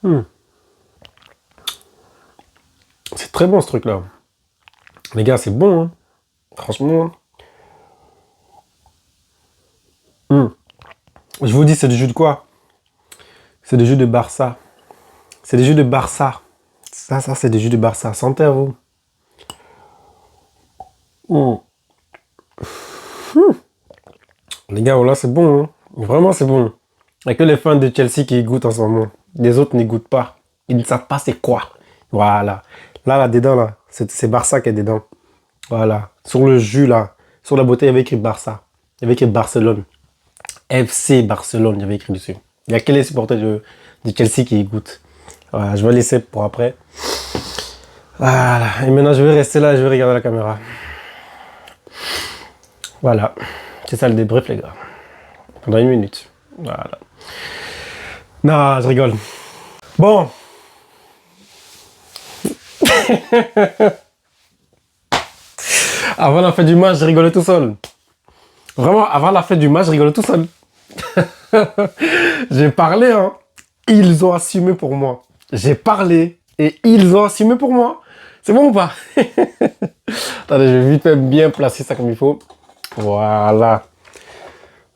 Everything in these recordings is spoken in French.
Hmm. C'est très bon ce truc-là. Les gars, c'est bon, hein. Franchement. Hmm. Je vous dis, c'est du jus de quoi? C'est du jus de Barça. C'est des jus de Barça. Ça, c'est des jus de Barça. Santé à vous. Hmm. Les gars, voilà, c'est bon, hein. Vraiment, c'est bon. Il n'y a que les fans de Chelsea qui y goûtent en ce moment. Les autres n'y goûtent pas. Ils ne savent pas c'est quoi. Voilà. Là, dedans, là, c'est Barça qui est dedans. Voilà. Sur le jus, là, sur la bouteille, il y avait écrit Barça. Il y avait écrit Barcelone. FC Barcelone, il y avait écrit dessus. Il n'y a que les supporters de Chelsea qui y goûtent. Voilà, je vais laisser pour après. Voilà. Et maintenant, je vais rester là et je vais regarder la caméra. Voilà. C'est ça le débrief, les gars. Pendant 1 minute. Voilà. Non, je rigole. Bon. Avant la fin du match, je rigolais tout seul. Vraiment, avant la fin du match, je rigolais tout seul. J'ai parlé, hein. Ils ont assumé pour moi. J'ai parlé et ils ont assumé pour moi. C'est bon ou pas? Attendez, je vais vite fait bien placer ça comme il faut. Voilà.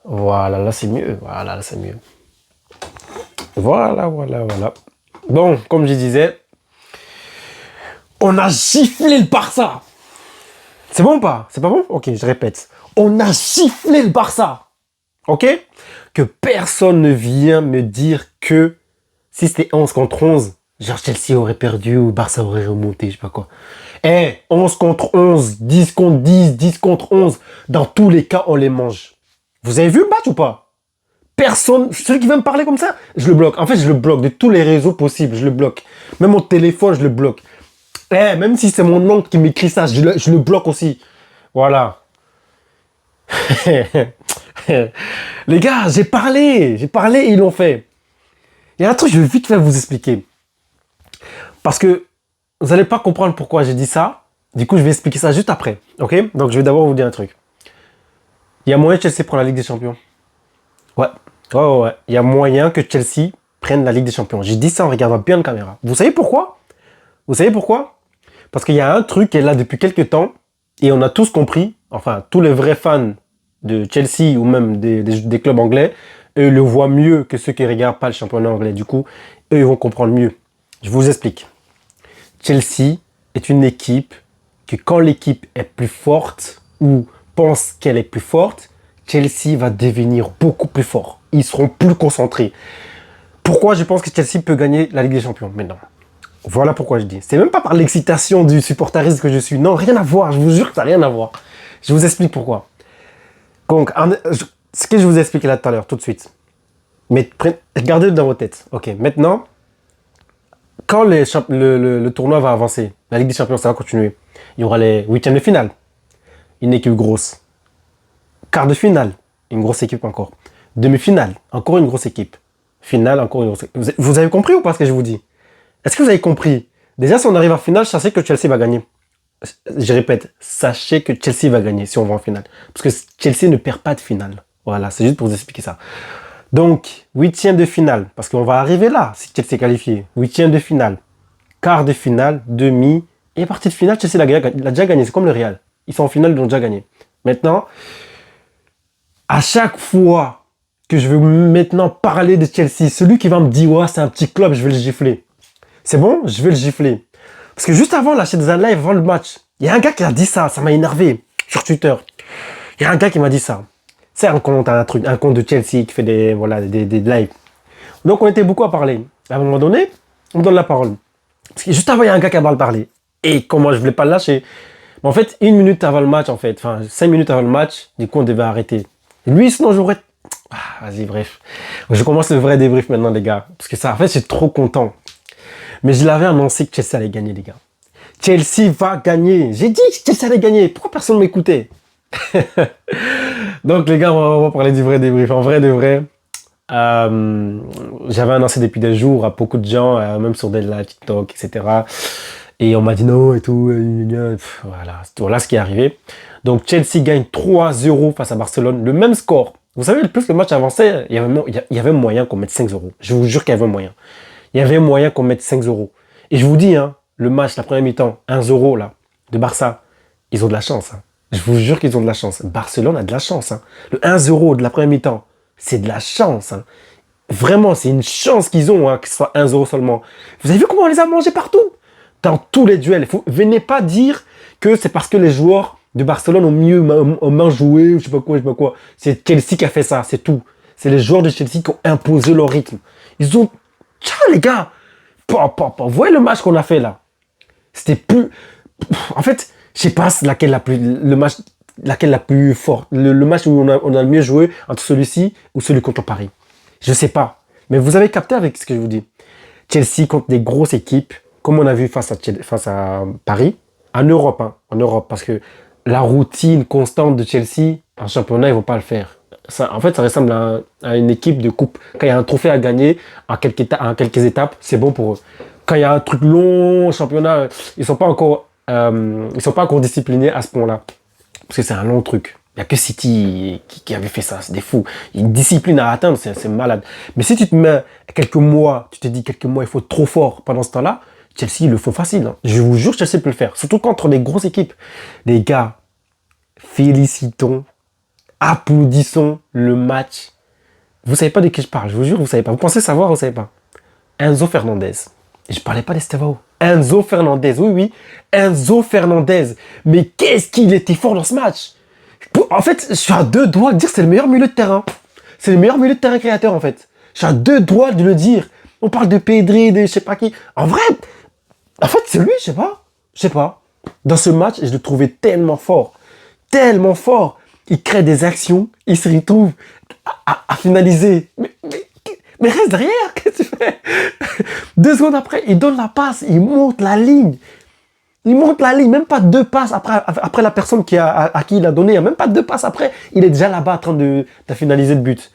Voilà, là c'est mieux. Voilà, là c'est mieux. Voilà. Bon, comme je disais, on a giflé le Barça. C'est bon ou pas? C'est pas bon? Ok, je répète. On a giflé le Barça. Ok? Que personne ne vient me dire que si c'était 11 contre 11, genre Chelsea aurait perdu ou Barça aurait remonté, je sais pas quoi. 11 contre 11, 10 contre 10, 10 contre 11. Dans tous les cas, on les mange. Vous avez vu le match ou pas? Personne, celui qui veut me parler comme ça, je le bloque. En fait, je le bloque de tous les réseaux possibles, je le bloque. Même mon téléphone, je le bloque. Même si c'est mon oncle qui m'écrit ça, je le bloque aussi. Voilà. Les gars, j'ai parlé, ils l'ont fait. Il y a un truc, je vais vite faire vous expliquer. Parce que vous n'allez pas comprendre pourquoi j'ai dit ça. Du coup, je vais expliquer ça juste après. Ok? Donc, je vais d'abord vous dire un truc. Il y a moyen que Chelsea prenne la Ligue des Champions. Ouais. Il y a moyen que Chelsea prenne la Ligue des Champions. J'ai dit ça en regardant bien la caméra. Vous savez pourquoi? Parce qu'il y a un truc qui est là depuis quelques temps et on a tous compris, enfin, tous les vrais fans de Chelsea ou même des clubs anglais, eux le voient mieux que ceux qui ne regardent pas le championnat anglais. Du coup, eux, ils vont comprendre mieux. Je vous explique. Chelsea est une équipe que quand l'équipe est plus forte ou pense qu'elle est plus forte, Chelsea va devenir beaucoup plus fort. Ils seront plus concentrés. Pourquoi je pense que Chelsea peut gagner la Ligue des Champions maintenant? Voilà pourquoi je dis. C'est même pas par l'excitation du supporterisme que je suis. Non, rien à voir. Je vous jure que ça n'a rien à voir. Je vous explique pourquoi. Donc, ce que je vous ai expliqué là tout à l'heure, tout de suite. Mais gardez-le dans vos têtes. Ok, maintenant, quand le tournoi va avancer, la Ligue des Champions, ça va continuer. Il y aura les huitièmes de finale. Une équipe grosse. Quart de finale, une grosse équipe encore. Demi-finale, encore une grosse équipe. Finale, encore une grosse équipe. Vous avez compris ou pas ce que je vous dis? Est-ce que vous avez compris? Déjà, si on arrive en finale, sachez que Chelsea va gagner. Je répète, sachez que Chelsea va gagner si on va en finale. Parce que Chelsea ne perd pas de finale. Voilà, c'est juste pour vous expliquer ça. Donc, huitième de finale, parce qu'on va arriver là, si Chelsea est qualifié. Huitième de finale, quart de finale, demi, et partie de finale, Chelsea l'a déjà gagné. C'est comme le Real. Ils sont en finale, ils l'ont déjà gagné. Maintenant, à chaque fois que je veux maintenant parler de Chelsea, celui qui va me dire, ouais, c'est un petit club, je vais le gifler. C'est bon, je vais le gifler. Parce que juste avant, là, chez des live, avant le match, il y a un gars qui a dit ça m'a énervé sur Twitter. Il y a un gars qui m'a dit ça. C'est un compte de Chelsea qui fait des lives. Donc on était beaucoup à parler. À un moment donné, on me donne la parole. Parce que juste avant, il y a un gars qui a mal parlé. Et comment je voulais pas le lâcher. Mais en fait, 1 minute avant le match, 5 minutes avant le match, du coup, on devait arrêter. Et lui, sinon, j'aurais... vas-y, bref. Je commence le vrai débrief maintenant, les gars. Parce que ça, en fait, je suis trop content. Mais je l'avais annoncé que Chelsea allait gagner, les gars. Chelsea va gagner. J'ai dit que Chelsea allait gagner. Pourquoi personne ne m'écoutait? Donc, les gars, on va parler du vrai débrief. En vrai de vrai, j'avais annoncé depuis des jours à beaucoup de gens, même sur des lives TikTok, etc. Et on m'a dit non et tout. Voilà ce qui est arrivé. Donc, Chelsea gagne 3-0 face à Barcelone. Le même score. Vous savez, plus le match avançait, il y avait moyen qu'on mette 5-0. Je vous jure qu'il y avait moyen. Il Il y avait moyen qu'on mette 5-0. Et je vous dis, hein, le match, la première mi-temps, 1-0 là, de Barça, ils ont de la chance. Hein. Je vous jure qu'ils ont de la chance. Barcelone a de la chance. Hein. Le 1-0 de la première mi-temps, c'est de la chance. Hein. Vraiment, c'est une chance qu'ils ont, hein, que ce soit 1-0 seulement. Vous avez vu comment on les a mangés partout? Dans tous les duels. Venez pas dire que c'est parce que les joueurs de Barcelone ont mieux joué, ou je sais pas quoi. C'est Chelsea qui a fait ça, c'est tout. C'est les joueurs de Chelsea qui ont imposé leur rythme. Ils ont... Tiens, les gars, vous voyez le match qu'on a fait là? C'était plus... En fait, je sais pas laquelle la plus forte. Le match où on a le mieux joué entre celui-ci ou celui contre Paris. Je sais pas. Mais vous avez capté avec ce que je vous dis. Chelsea contre des grosses équipes, comme on a vu face à Paris, en Europe, hein, parce que la routine constante de Chelsea, en championnat, ils vont pas le faire. Ça, en fait, ça ressemble à une équipe de coupe. Quand il y a un trophée à gagner, en quelques étapes, c'est bon pour eux. Quand il y a un truc long au championnat, ils sont pas encore disciplinés à ce point-là. Parce que c'est un long truc. Il n'y a que City qui avait fait ça, c'est des fous. Une discipline à atteindre, c'est malade. Mais si tu te mets quelques mois, tu te dis quelques mois, il faut être trop fort pendant ce temps-là, Chelsea, ils le font facile. Hein. Je vous jure, Chelsea peut le faire. Surtout contre des grosses équipes. Les gars, félicitons, applaudissons le match. Vous savez pas de qui je parle, je vous jure, vous savez pas. Vous pensez savoir, vous savez pas. Enzo Fernandez. Et je parlais pas d'Estevao. Enzo Fernandez, oui. Enzo Fernandez. Mais qu'est-ce qu'il était fort dans ce match. En fait, je suis à deux doigts de dire que c'est le meilleur milieu de terrain. C'est le meilleur milieu de terrain créateur, en fait. Je suis à deux doigts de le dire. On parle de Pedri, de je sais pas qui. En vrai, c'est lui, je sais pas. Dans ce match, je le trouvais tellement fort. Tellement fort. Il crée des actions, il se retrouve à finaliser. Mais reste derrière, qu'est-ce que tu fais? 2 secondes après, il donne la passe, il monte la ligne. Il monte la ligne, même pas 2 passes après la personne à qui il a donné, même pas 2 passes après, il est déjà là-bas en train de finaliser le but.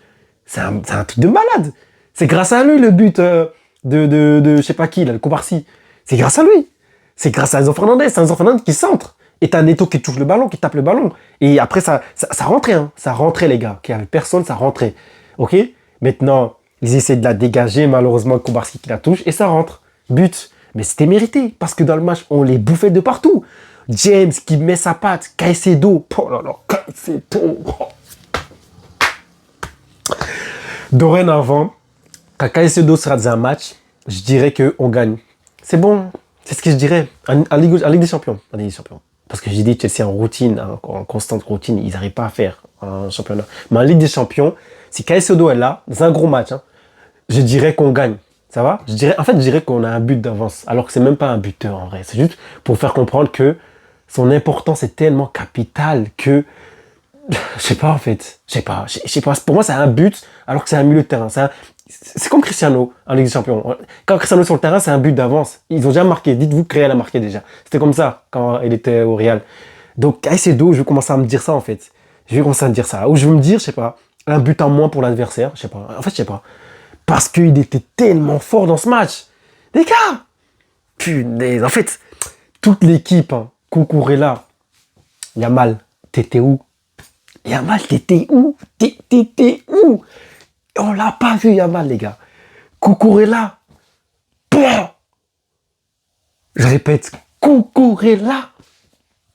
C'est un truc de malade. C'est grâce à lui le but de je sais pas qui, là, le Comparsi. C'est grâce à lui. C'est grâce à Enzo Fernandez. C'est Enzo Fernandez qui centre. Et t'as Neto qui touche le ballon, qui tape le ballon. Et après, ça rentrait, hein. Ça rentrait, les gars. Qu'il n'y avait personne, ça rentrait. OK? Maintenant, ils essaient de la dégager. Malheureusement, Kubarski qui la touche. Et ça rentre. But. Mais c'était mérité. Parce que dans le match, on les bouffait de partout. James qui met sa patte. Caicedo. Oh là là, Caicedo. Dorénavant, quand Caicedo sera dans un match, je dirais qu'on gagne. C'est bon. C'est ce que je dirais. En Ligue des Champions. En Ligue des Champions. Parce que j'ai dit Chelsea en routine, en constante routine, ils n'arrivent pas à faire un championnat. Mais en Ligue des Champions, si Caicedo est là, dans un gros match, hein, je dirais qu'on gagne. Ça va? Je dirais qu'on a un but d'avance. Alors que c'est même pas un buteur en vrai. C'est juste pour faire comprendre que son importance est tellement capitale que... Je sais pas en fait. Je sais pas. Pour moi, c'est un but alors que c'est un milieu de terrain. C'est comme Cristiano en Ligue des Champions. Quand Cristiano est sur le terrain, c'est un but d'avance. Ils ont déjà marqué. Dites-vous que Real a marqué déjà. C'était comme ça quand il était au Real. Donc, Caicedo, je vais commencer à me dire ça en fait. Je vais commencer à me dire ça. Ou je vais me dire, je sais pas, un but en moins pour l'adversaire. Je sais pas. En fait, je sais pas. Parce qu'il était tellement fort dans ce match. Les gars! Punaise. En fait, toute l'équipe, hein, Cucurella, Yamal, t'étais où? Yamal, t'étais où? T'étais où? On l'a pas vu, Yamal, les gars. Cucurella. Pouah. Je répète, Cucurella.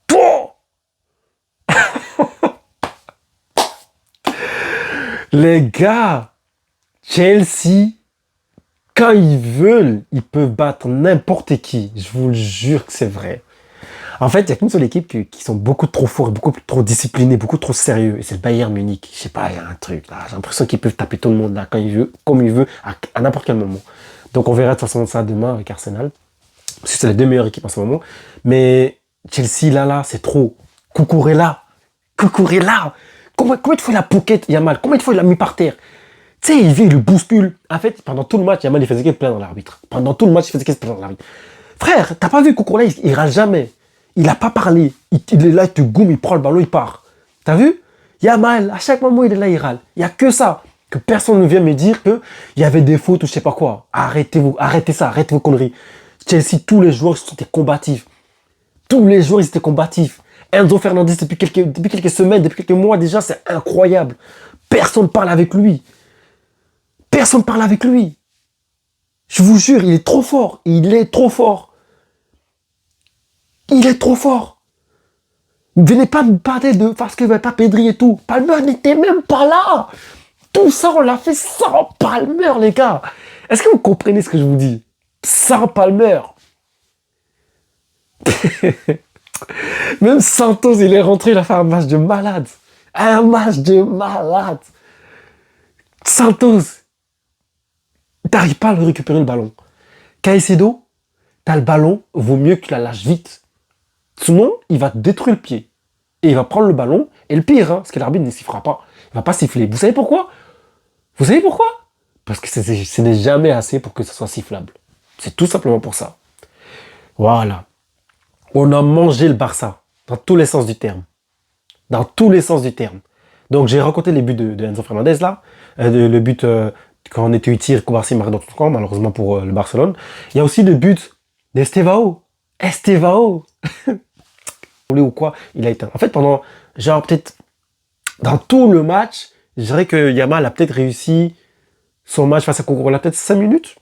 Pouah. Les gars, Chelsea, quand ils veulent, ils peuvent battre n'importe qui. Je vous le jure que c'est vrai. En fait, il n'y a qu'une seule équipe qui sont beaucoup trop forts, beaucoup trop disciplinés, beaucoup trop sérieux. Et c'est le Bayern Munich. Je sais pas, il y a un truc là. J'ai l'impression qu'ils peuvent taper tout le monde là quand ils veulent, comme ils veulent, à n'importe quel moment. Donc on verra de toute façon ça demain avec Arsenal. Parce que c'est les 2 meilleures équipes en ce moment. Mais Chelsea, là, c'est trop. Cucurella. Comment de fois il a pocket Yamal? Combien de fois il l'a mis par terre? Tu sais, il vient, il le bouscule. En fait, pendant tout le match, Yamal, il faisait qu'il plaindre l'arbitre. Pendant tout le match, il faisait qu'il plaindre l'arbitre. Frère, t'as pas vu Cucurella, il râle jamais. Il a pas parlé. Il est là, il te goume, il prend le ballon, il part. T'as vu? Yamal, à chaque moment, il est là, il râle. Il y a que ça. Que personne ne vient me dire qu'il y avait des fautes ou je sais pas quoi. Arrêtez ça, arrêtez vos conneries. Chelsea, tous les joueurs étaient combatifs. Tous les joueurs, ils étaient combatifs. Enzo Fernandez, depuis quelques semaines, depuis quelques mois déjà, c'est incroyable. Personne parle avec lui. Je vous jure, il est trop fort. Il est trop fort. Il est trop fort. Ne venez pas me parler de parce que pas Pedri et tout. Palmer n'était même pas là. Tout ça, on l'a fait sans Palmer, les gars. Est-ce que vous comprenez ce que je vous dis? Sans Palmer. Même Santos, il est rentré, il a fait un match de malade. Un match de malade. Santos, t'arrives pas à le récupérer le ballon. Caicedo, t'as le ballon, vaut mieux que tu la lâches vite. Sinon, il va te détruire le pied. Et il va prendre le ballon. Et le pire, parce que l'arbitre ne sifflera pas. Il va pas siffler. Vous savez pourquoi? Vous savez pourquoi? Parce que ce n'est jamais assez pour que ce soit sifflable. C'est tout simplement pour ça. Voilà. On a mangé le Barça. Dans tous les sens du terme. Dans tous les sens du terme. Donc j'ai raconté les buts de Enzo Fernandez là. Le but quand on était utile, Koubarsi marque dans tout le camp, malheureusement pour le Barcelone. Il y a aussi le but d'Estevao. Estevao. Ou quoi, il a éteint. En fait, pendant, genre peut-être, dans tout le match, je dirais que Yamal a peut-être réussi son match face à Cocorola, peut-être 5 minutes.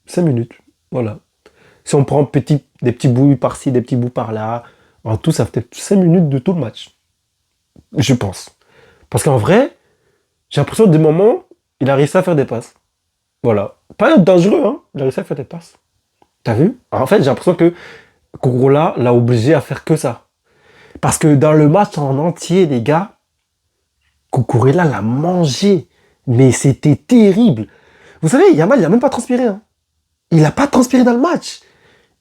5 minutes, voilà. Si on prend des petits bouts par-ci, des petits bouts par-là, en tout, ça fait peut-être 5 minutes de tout le match. Je pense. Parce qu'en vrai, j'ai l'impression que des moments, il a réussi à faire des passes. Voilà. Pas dangereux, hein. Il a réussi à faire des passes. T'as vu? En fait, j'ai l'impression que Cocorola l'a obligé à faire que ça. Parce que dans le match en entier, les gars, Cucurella l'a mangé. Mais c'était terrible. Vous savez, Yamal, il n'a même pas transpiré. Hein. Il n'a pas transpiré dans le match.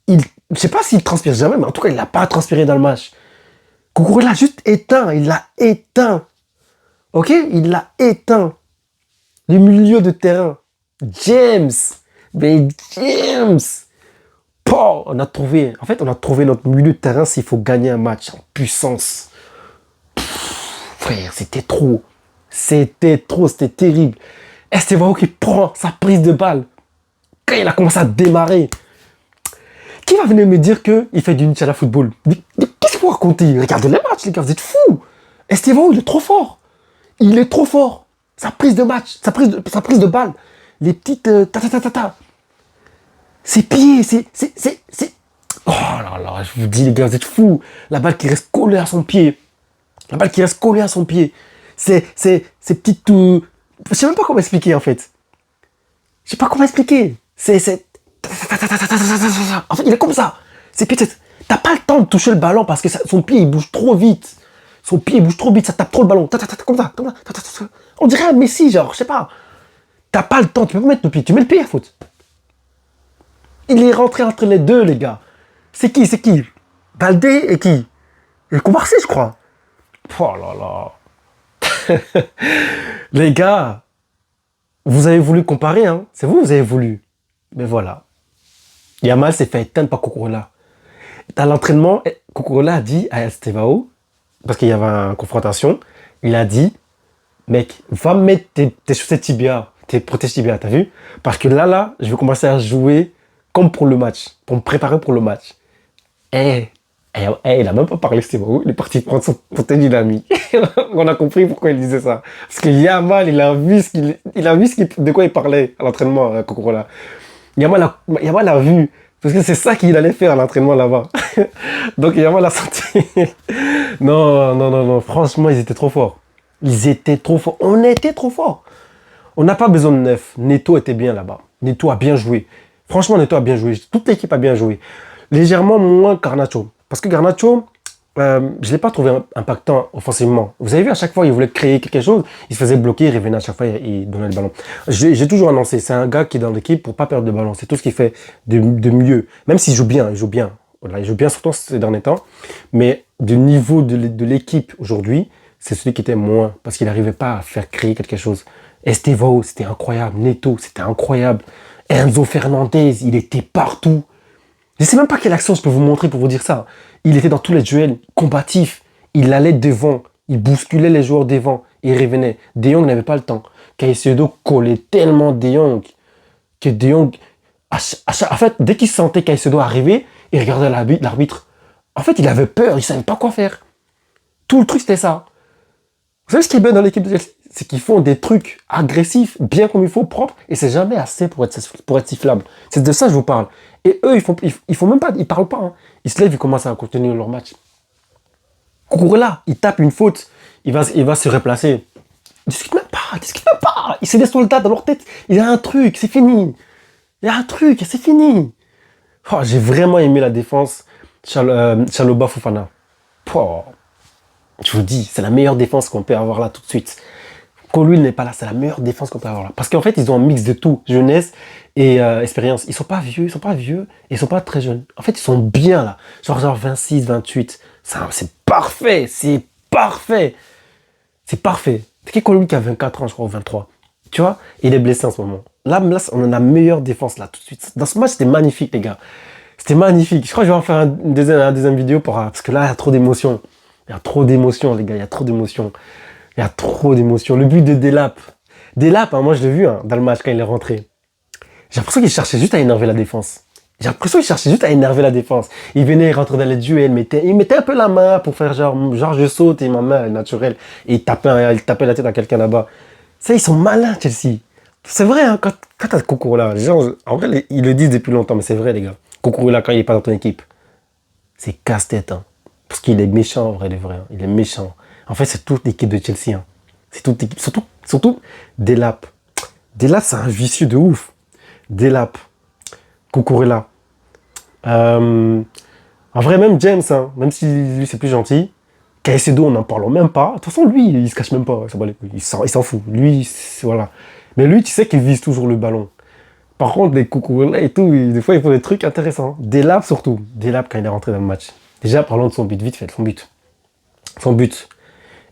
Je ne sais pas s'il transpire jamais, mais en tout cas, il n'a pas transpiré dans le match. Cucurella l'a juste éteint. Il l'a éteint. Ok? Il l'a éteint. Le milieu de terrain. James. Mais James. On a trouvé notre milieu de terrain s'il faut gagner un match en puissance. Frère, c'était trop. C'était terrible. Estevao qui prend sa prise de balle. Quand il a commencé à démarrer. Qui va venir me dire qu'il fait du Nichala football? Qu'est-ce que vous racontez? Regardez les matchs, les gars, vous êtes fous. Estevao, il est trop fort. Il est trop fort. Sa prise de match, sa prise de balle. Les petites Ses pieds, oh là là, je vous dis les gars, vous êtes fous. La balle qui reste collée à son pied. La balle qui reste collée à son pied. Ces petites... Je sais même pas comment expliquer en fait. Je sais pas comment expliquer. En fait, il est comme ça. Ses pieds, t'as pas le temps de toucher le ballon parce que son pied, il bouge trop vite. Son pied, il bouge trop vite, ça tape trop le ballon. Comme ça. On dirait un Messi, genre, je sais pas. T'as pas le temps, tu peux pas mettre le pied. Tu mets le pied à faute. Il est rentré entre les deux, les gars. C'est qui? Baldé et qui? Et Koubarsi, je crois. Oh là là. Les gars, vous avez voulu comparer, hein? C'est vous avez voulu. Mais voilà. Yamal s'est fait éteindre par Cucurella. Dans l'entraînement, Cucurella a dit à Estevao, parce qu'il y avait une confrontation, il a dit, mec, va mettre tes chaussettes tibia, tes protèges tibia, t'as vu? Parce que là, je vais commencer à jouer comme pour le match, pour me préparer pour le match. Il a même pas parlé, Estevao, il est parti prendre son dynamique. On a compris pourquoi il disait ça. Parce que Yamal, il a vu de quoi il parlait à l'entraînement, Cucurella. Yamal a vu, parce que c'est ça qu'il allait faire à l'entraînement là-bas. Donc Yamal a senti. Non, franchement, ils étaient trop forts. On était trop forts. On n'a pas besoin de neuf. Neto était bien là-bas. Neto a bien joué. Franchement, Neto a bien joué. Toute l'équipe a bien joué. Légèrement moins Garnacho. Parce que Garnacho, je ne l'ai pas trouvé impactant offensivement. Vous avez vu, à chaque fois, il voulait créer quelque chose, il se faisait bloquer, il revenait à chaque fois, il donnait le ballon. J'ai toujours annoncé, c'est un gars qui est dans l'équipe pour pas perdre de ballon. C'est tout ce qu'il fait de mieux. Même s'il joue bien, il joue bien. Voilà, il joue bien surtout ces derniers temps. Mais du niveau de l'équipe aujourd'hui, c'est celui qui était moins. Parce qu'il n'arrivait pas à faire créer quelque chose. Estevao, c'était incroyable. Neto, c'était incroyable. Enzo Fernandez, il était partout. Je ne sais même pas quelle action je peux vous montrer pour vous dire ça. Il était dans tous les duels combatifs. Il allait devant. Il bousculait les joueurs devant. Il revenait. De Jong n'avait pas le temps. Caicedo collait tellement De Jong que De Jong... En fait, dès qu'il sentait Caicedo arriver, il regardait l'arbitre. En fait, il avait peur. Il ne savait pas quoi faire. Tout le truc, c'était ça. Vous savez ce qui est bien dans l'équipe de Chelsea? c'est qu'ils font des trucs agressifs, bien comme il faut, propres, et c'est jamais assez pour être sifflable. C'est de ça que je vous parle. Et eux, ils font même pas, ils parlent pas. Hein. Ils se lèvent, ils commencent à continuer leur match. Cucurella, il tape une faute, il va se replacer. Discute même pas, discute même pas. C'est des soldats dans leur tête. Il y a un truc, c'est fini. Il y a un truc, c'est fini. Oh, j'ai vraiment aimé la défense Chalobah Fofana. Oh, je vous dis, c'est la meilleure défense qu'on peut avoir là tout de suite. Quand lui n'est pas là, c'est la meilleure défense qu'on peut avoir là. Parce qu'en fait, ils ont un mix de tout, jeunesse et expérience. Ils sont pas vieux, et ils sont pas très jeunes. En fait, ils sont bien là. Genre 26, 28. C'est parfait, c'est parfait. C'est parfait. C'est qui lui qui a 24 ans, je crois, ou 23. Tu vois, il est blessé en ce moment. Là, on a la meilleure défense là tout de suite. Dans ce match, c'était magnifique, les gars. C'était magnifique. Je crois que je vais en faire une deuxième vidéo parce que là, il y a trop d'émotions. Il y a trop d'émotions, les gars. Il y a trop d'émotions. Il y a trop d'émotions. Le but de Delap. Delap, hein, moi, je l'ai vu dans le match quand il est rentré. J'ai l'impression qu'il cherchait juste à énerver la défense. J'ai l'impression qu'il cherchait juste à énerver la défense. Il venait, il rentrait dans les duels, il mettait un peu la main pour faire genre je saute et ma main est naturelle. Et il tapait la tête à quelqu'un là-bas. Ça, ils sont malins, Chelsea. C'est vrai, hein, quand t'as Cucurella, en vrai, ils le disent depuis longtemps, mais c'est vrai, les gars. Cucurella, quand il est pas dans ton équipe, c'est casse-tête, hein. Parce qu'il est méchant, en vrai, de vrai. Hein. Il est méchant. En fait, c'est toute l'équipe de Chelsea. Hein. C'est toute l'équipe. Surtout Delap. Delap, c'est un vicieux de ouf. Delap. Cucurella. En vrai, même James, hein, même si lui c'est plus gentil, Caicedo, on n'en parle même pas. De toute façon, lui, il se cache même pas. Il s'en fout. Lui, voilà. Mais lui, tu sais qu'il vise toujours le ballon. Par contre, les Cucurella et tout, des fois, il faut des trucs intéressants. Delap surtout. Delap quand il est rentré dans le match. Déjà, parlons de son but, vite fait, son but. Son but.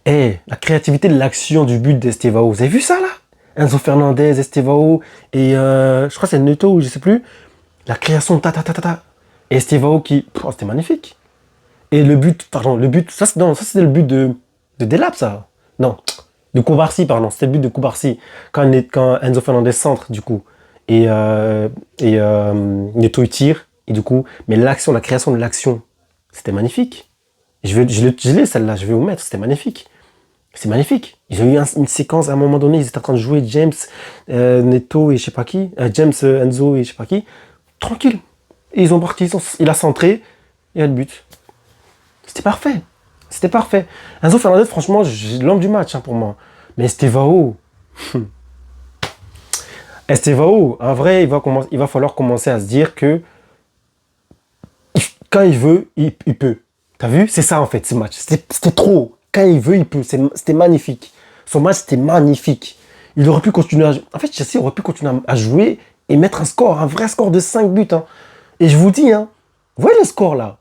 La créativité de l'action du but d'Estevao. Vous avez vu ça, là? Enzo Fernandez, Estevao, et je crois que c'est Neto, ou je sais plus. La création, Et Estevao qui... c'était magnifique. Et le but, ça c'était le but de Delap, ça. Non, de Koubarsi, pardon. C'était le but de Koubarsi. Quand Enzo Fernandez centre, du coup. Et Neto, il tire. Et du coup, mais l'action, la création de l'action, c'était magnifique. Je l'ai, celle-là, je vais vous mettre, c'était magnifique. C'est magnifique. Ils ont eu une séquence, à un moment donné, ils étaient en train de jouer James, Neto et je sais pas qui. James, Enzo et je sais pas qui. Tranquille. Et ils ont parti, il a centré, et a le but. C'était parfait. C'était parfait. Enzo Fernandez, franchement, l'homme du match pour moi. Mais Estevao, en vrai, il va falloir commencer à se dire que quand il veut, il peut. T'as vu? C'est ça en fait, ce match. C'était trop. Quand il veut, il peut. C'était magnifique. Son match, c'était magnifique. Il aurait pu continuer à jouer. En fait, Chelsea aurait pu continuer à jouer et mettre un vrai score de 5 buts. Hein. Et je vous dis, vous voyez le score là?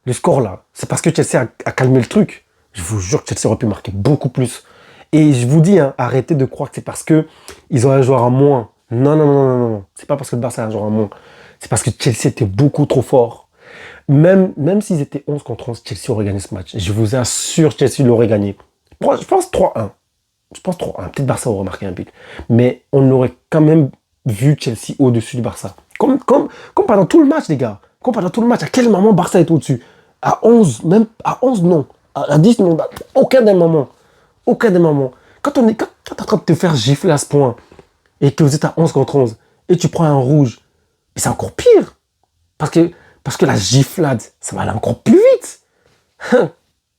Le score là, c'est parce que Chelsea a calmé le truc. Je vous jure que Chelsea aurait pu marquer beaucoup plus. Et je vous dis, arrêtez de croire que c'est parce qu'ils ont un joueur en moins. Non. C'est pas parce que le Barça a un joueur en moins. C'est parce que Chelsea était beaucoup trop fort. Même s'ils étaient 11 contre 11, Chelsea aurait gagné ce match. Je vous assure, Chelsea l'aurait gagné. Je pense 3-1. Peut-être Barça aurait marqué un but. Mais on aurait quand même vu Chelsea au-dessus du Barça. Comme pendant tout le match, les gars. Comme pendant tout le match. À quel moment Barça est au-dessus? À 11, même à 11, non. À 10, non. Aucun des moments. Quand t'es en train de te faire gifler à ce point, et que vous êtes à 11 contre 11, et tu prends un rouge, et c'est encore pire. Parce que la giflade, ça va aller encore plus vite.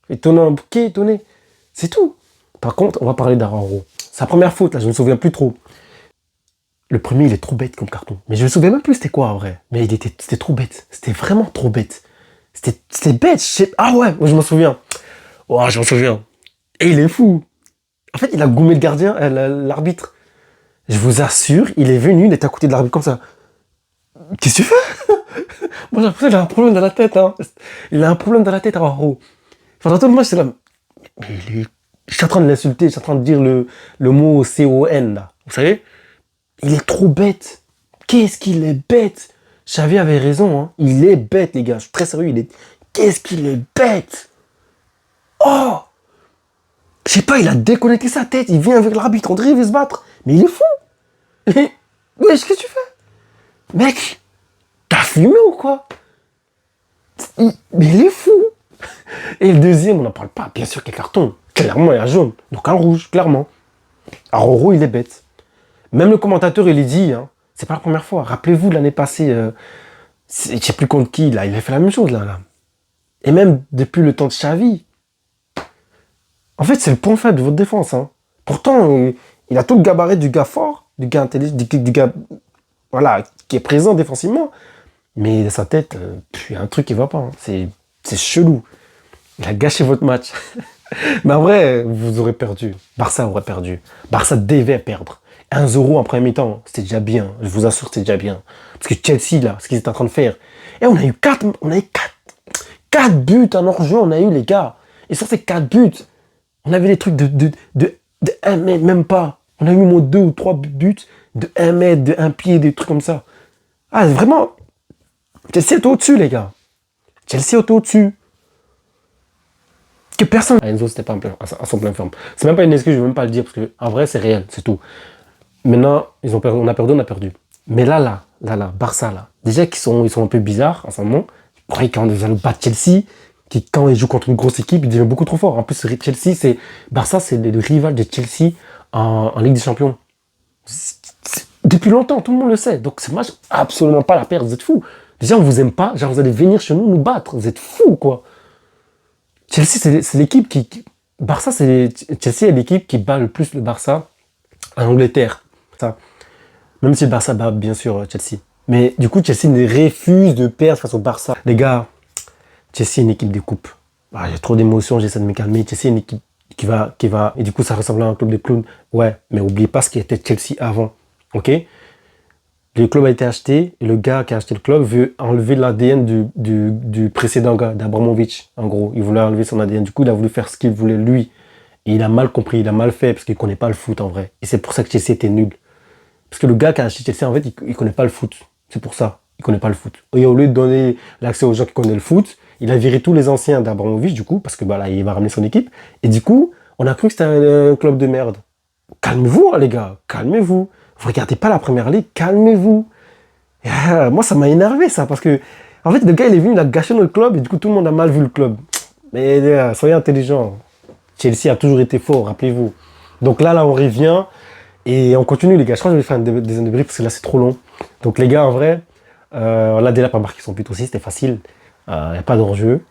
Étonnant, étonné. C'est tout. Par contre, on va parler d'Araujo. Sa première faute, là, je ne me souviens plus trop. Le premier, il est trop bête comme carton. Mais je ne me souviens même plus c'était quoi en vrai. Mais c'était trop bête. C'était vraiment trop bête. C'était bête. Ah ouais, je m'en souviens. Oh, je m'en souviens. Et il est fou. En fait, il a goumé le gardien, l'arbitre. Je vous assure, il est venu, il était à côté de l'arbitre comme ça. Qu'est-ce que tu fais? Moi, j'ai l'impression qu'il a un problème dans la tête. Hein. Il a un problème dans la tête, Araujo. Pendant tout le match, c'est là. Mais je suis en train de l'insulter, je suis en train de dire le mot C-O-N, là. Vous savez? Il est trop bête. Qu'est-ce qu'il est bête. Xavi avait raison, hein. Il est bête, les gars. Je suis très sérieux. Qu'est-ce qu'il est bête. Oh. Je sais pas, il a déconnecté sa tête. Il vient avec l'arbitre. On dirait qu'il veut se battre. Mais il est fou. Mais qu'est-ce que tu fais? Mec, t'as fumé ou quoi? Mais il est fou. Et le deuxième, on n'en parle pas. Bien sûr qu'il y a carton. Clairement, il y a jaune. Donc un rouge, clairement. Aroro, il est bête. Même le commentateur, il est dit, hein, c'est pas la première fois. Rappelez-vous, l'année passée, je sais plus contre qui, là, il a fait la même chose, là. Et même depuis le temps de Xavi. En fait, c'est le point faible de votre défense. Hein. Pourtant, il a tout le gabarit du gars fort, du gars intelligent, du gars voilà, qui est présent défensivement. Mais dans sa tête, il y a un truc qui va pas. Hein. C'est chelou. Il a gâché votre match. Mais en vrai, vous aurez perdu. Barça aurait perdu. Barça devait perdre. 1-0 en première mi-temps, c'était déjà bien. Je vous assure, c'était déjà bien. Parce que Chelsea, là, ce qu'ils étaient en train de faire. Et on a eu 4 buts en hors-jeu, on a eu, les gars. Et sur ces 4 buts, on avait des trucs de 1 mètre, même pas. On a eu au moins 2 ou 3 buts de 1 mètre, de 1 pied, des trucs comme ça. Ah, vraiment, Chelsea est au-dessus, les gars. Chelsea est au-dessus. Que personne. Enzo, c'était pas à son plein forme. C'est même pas une excuse, je vais même pas le dire, parce que en vrai, c'est réel, c'est tout. Maintenant, on a perdu. Mais là, Barça, là, déjà qu'ils sont un peu bizarres en ce moment. Je croyais quand ils allaient battre Chelsea, qui quand ils jouent contre une grosse équipe, ils deviennent beaucoup trop forts. En plus, Barça, c'est le rival de Chelsea en Ligue des Champions. Depuis longtemps, tout le monde le sait. Donc, ce match, absolument pas la perdre. Vous êtes fous. Déjà, on vous aime pas. Genre, vous allez venir chez nous battre. Vous êtes fous, quoi. Chelsea, c'est l'équipe Chelsea est l'équipe qui bat le plus le Barça en Angleterre. Ça. Même si le Barça bat, bien sûr, Chelsea. Mais du coup, Chelsea refuse de perdre face au Barça. Les gars, Chelsea est une équipe de coupe. Ah, j'ai trop d'émotions, j'essaie de me calmer. Chelsea est une équipe qui va... Et du coup, ça ressemble à un club de clowns. Ouais, mais n'oubliez pas ce qui était Chelsea avant. Ok? Le club a été acheté et le gars qui a acheté le club veut enlever l'ADN du précédent gars, d'Abramovich. En gros, il voulait enlever son ADN. Du coup, il a voulu faire ce qu'il voulait lui. Et il a mal compris, il a mal fait parce qu'il ne connaît pas le foot en vrai. Et c'est pour ça que Chelsea était nul. Parce que le gars qui a acheté Chelsea, en fait, il ne connaît pas le foot. C'est pour ça. Il ne connaît pas le foot. Et au lieu de donner l'accès aux gens qui connaissent le foot, il a viré tous les anciens d'Abramovich, du coup, parce que bah, là, il va ramener son équipe. Et du coup, on a cru que c'était un club de merde. Calmez-vous, hein, les gars. Calmez-vous. Vous regardez pas la première ligue, calmez-vous. Moi, ça m'a énervé, ça, parce que, en fait, le gars, il est venu, il a gâché notre club, et du coup, tout le monde a mal vu le club. Mais soyez intelligents. Chelsea a toujours été fort, rappelez-vous. Donc là, on revient, et on continue, les gars. Je crois que je vais faire des débriefs, parce que là, c'est trop long. Donc, les gars, en vrai, là, Delap a marqué son but aussi, c'était facile. Il n'y a pas d'enjeu.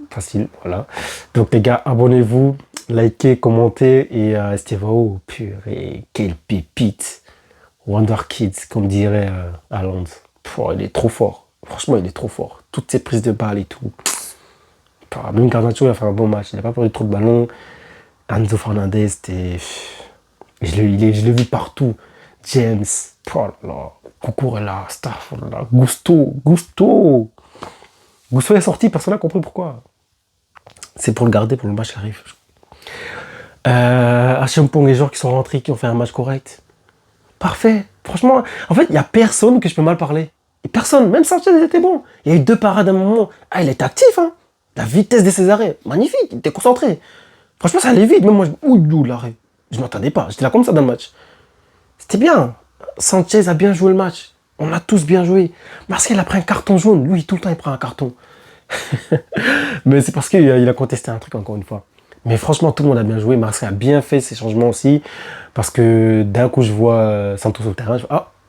Facile, voilà. Donc, les gars, abonnez-vous. Likez, commentez et Estevao, purée, quelle pépite. Wonder Kids, comme dirait Haaland. Il est trop fort. Franchement, il est trop fort. Toutes ses prises de balles et tout. Même Garnacho, il a fait un bon match. Il n'a pas perdu trop de ballons. Enzo Fernandez, c'était... Je l'ai vu partout. James, oh là là. Cucurella, Stafford, Gusto est sorti, personne n'a compris pourquoi. C'est pour le garder pour le match qui arrive. Achiampong, les joueurs qui sont rentrés, qui ont fait un match correct. Parfait. Franchement, en fait, il n'y a personne que je peux mal parler. Et personne, même Sanchez était bon. Il y a eu 2 parades à un moment. Ah, il était actif, hein. La vitesse de ses arrêts, magnifique, il était concentré. Franchement, ça allait vite. Même moi, l'arrêt. Je ne m'attendais pas. J'étais là comme ça dans le match. C'était bien. Sanchez a bien joué le match. On a tous bien joué. Martial a pris un carton jaune. Lui, tout le temps, il prend un carton. Mais c'est parce qu'il a contesté un truc, encore une fois. Mais franchement, tout le monde a bien joué. Marseille a bien fait ses changements aussi. Parce que d'un coup, je vois Santos au terrain.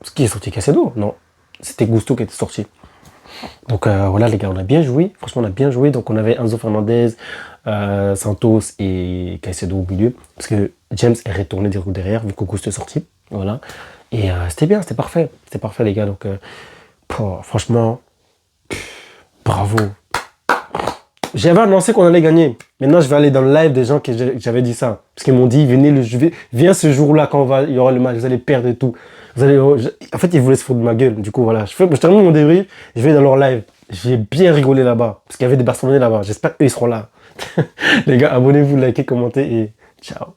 Ce qui est sorti Caicedo? Non, c'était Gusto qui était sorti. Donc voilà, les gars, on a bien joué. Franchement, on a bien joué. Donc on avait Enzo Fernandez, Santos et Caicedo au milieu. Parce que James est retourné derrière, vu que Gusto est sorti. Voilà. Et c'était bien, c'était parfait. C'était parfait, les gars. Donc franchement, bravo. J'avais annoncé qu'on allait gagner. Maintenant, je vais aller dans le live des gens que j'avais dit ça. Parce qu'ils m'ont dit, viens ce jour-là quand il y aura le match, vous allez perdre et tout. En fait, ils voulaient se foutre de ma gueule. Du coup, voilà. Je termine mon débrief, je vais dans leur live. J'ai bien rigolé là-bas. Parce qu'il y avait des Barcelonais là-bas. J'espère qu'eux, ils seront là. Les gars, abonnez-vous, likez, commentez et ciao.